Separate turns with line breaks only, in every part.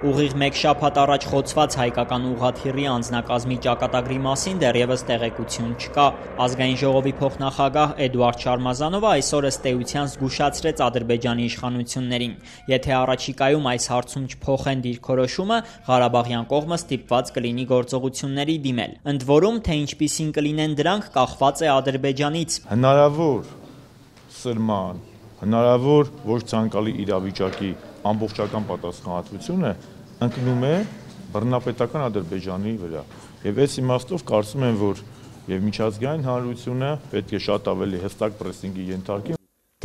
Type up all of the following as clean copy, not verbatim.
Ուղիղ մեկ շաբաթ առաջ խոցված հայկական ուղղաթիռի անձնակազմի ճակատագրի մասին դեռևս տեղեկություն չկա։ Ազգային ժողովի փոխնախագահ Էդուարդ Շարմազանովը այսօր ըստ էության զգուշացրեց Ադրբեջանի իշխանություններին. եթե առաջիկայում այս հարցում չփոխեն դիրքորոշումը, Ղարաբաղյան կողմը ստիպված կլինի գործողությունների դիմել։ Ընդ որում, թե ինչպիսին կլինեն դրանք, կախված է Ադրբեջանից։
Հնարավոր սրման, հնարավոր ոչ ցանկալի իրավիճակի ամբողջական պատասխանատվությունը ընկնում է բռնապետական Ադրբեջանի վրա։ Եվ այս իմաստով կարծում եմ, որ եւ միջազգային հանրությունը պետք է շատ ավելի հստակ պրեսինգի ենթարկի։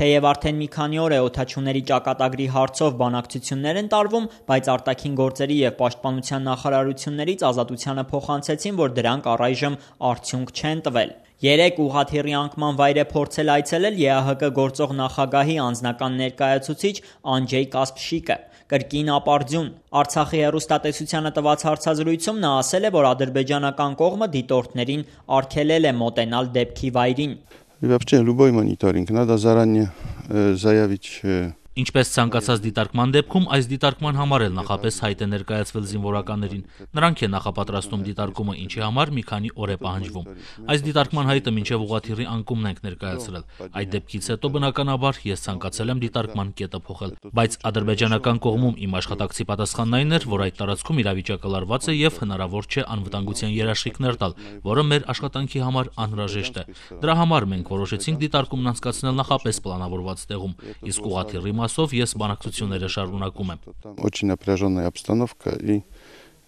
Թեև արդեն մի քանի օր է օդաչուների ճակատագրի հարցով բանակցություններ են տարվում, բայց արտաքին գործերի եւ պաշտպանության նախարարություններից ազատությանը փոխանցեցին, որ դրանք առայժմ արդյունք չեն տվել։ Երեկ ուղղաթիռի անկման վայր է փորձել այցելել ԵԱՀԿ գործող նախագահի անձնական ներկայացուցիչ Անջեյ Կասպշիկը։ Կրկին ապարդյուն։ Արցախի հեռուստատեսությանը տված հարցազրույցում նա ասել է, որ ադրբեջանական կողմը դիտորդներին արգելել է մոտենալ դեպքի վայրին։
Вообще любой мониторинг надо заранее заявить.
Ինչպես ցանկացած դիտարկման դեպքում, այս դիտարկման համար էլ նախապես հայտ է ներկայացվել զինվորականներին։ Նրանք են նախապատրաստում դիտարկումը, ինչի համար մի քանի օր է պահանջվում։ Այս դիտարկման հայտը մինչև ուղղաթիռի անկումն ենք ներկայացրել։ Այդ դեպքից հետո բնականաբար ես ցանկացել եմ դիտարկման կետը փոխել, բայց ադրբեջանական կողմում իմ աշխատակցի պատասխանն այն էր, որ այդ տարածքում իրավիճակը լարված է եւ հնարավոր չէ անվտանգության երաշխիքներ տալ, որը մեր աշխատանքի համար անհրաժեշտ է։ Դրա համար մենք որոշեցինք դիտարկումն անցկացնել նախապես պլանավորված տեղում, իսկ ուղղաթիռի մասով ես բանակցությունները շարունակում եմ։
Очень напряженная обстановка и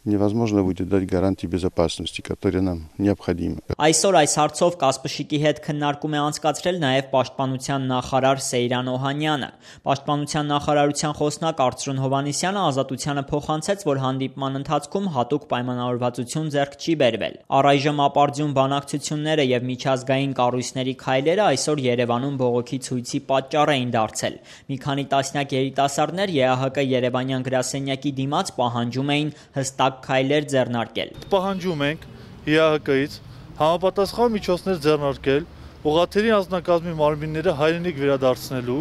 невозможно будет дать гарантии безопасности, которые нам необходимы.
Այսօր այս հարցով Կասպշիկի հետ քննարկում է անցկացրել նաև պաշտպանության նախարար Սեյրան Օհանյանը։ Պաշտպանության նախարարության խոսնակ Արծրուն Հովհաննիսյանը ազատությանը փոխանցեց, որ հանդիպման ընթացքում հատուկ պայմանավորվածություն ձեռք չի բերվել։ Առայժմ ապարդյուն բանակցությունները եւ միջազգային կառույցների քայլերը այսօր Երևանում բողոքի ցույցի պատճառ էին դարձել։ Մի քանի տասնյակ երիտասարդներ ԵԱՀԿ Երևանյան գրասենյակի դիմաց պահանջում էին հստակ քայլեր ձեռնարկել։
Պահանջում ենք ԵԱՀԿ-ից համապատասխան միջոցներ ձեռնարկել ուղղաթիռի անձնակազմի մարմինները հայրենիք վերադարձնելու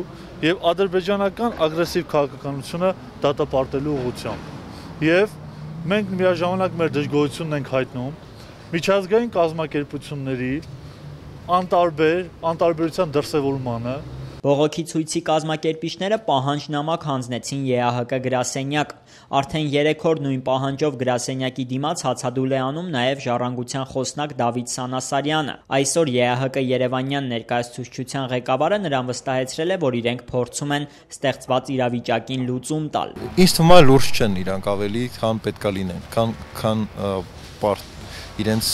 եւ ադրբեջանական ագրեսիվ քաղաքականությունը դատապարտելու ուղղությամբ։ Եվ մենք միաժամանակ մեր դժգոհությունն ենք հայտնում միջազգային կազմակերպությունների անտարբերության դրսևորմանը։
Բողոքի ցույցի կազմակերպիչները պահանջնամակ հանձնեցին ԵԱՀԿ գրասենյակ։ Արդեն 3 օր նույն պահանջով գրասենյակի դիմաց հացադուլ է անում նաև Ժառանգության խոսնակ Դավիթ Սանասարյանը։ Այսօր ԵԱՀԿ Երևանյան ներկայացուցչության ղեկավարը նրան վստահեցրել է, որ իրենք փորձում են ստեղծված իրավիճակին լուծում տալ։
Ինձ թվում է լուրջ չեն իրանք ավելի, քան պետք է լինեն, քան իրենց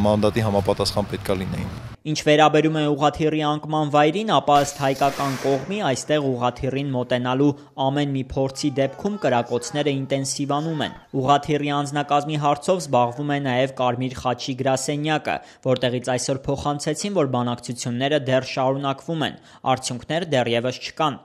մանդատի համապատասխան պետք է լինեին։
Ինչ վերաբերում է ուղղաթիռի անկման վայրին, ապա ըստ հայկական կողմի այստեղ ուղղաթիռին մոտենալու ամեն մի փորձի դեպքում կրակոցները ինտենսիվանում են։ Ուղղաթիռի անձնակազմի հարցով զբաղվում է նաև Կարմիր խաչի գրասենյակը, որտեղից այսօր փոխանցեցին, որ բանակցությունները դեռ շարունակվում են, արդյունքներ դեռևս չկան։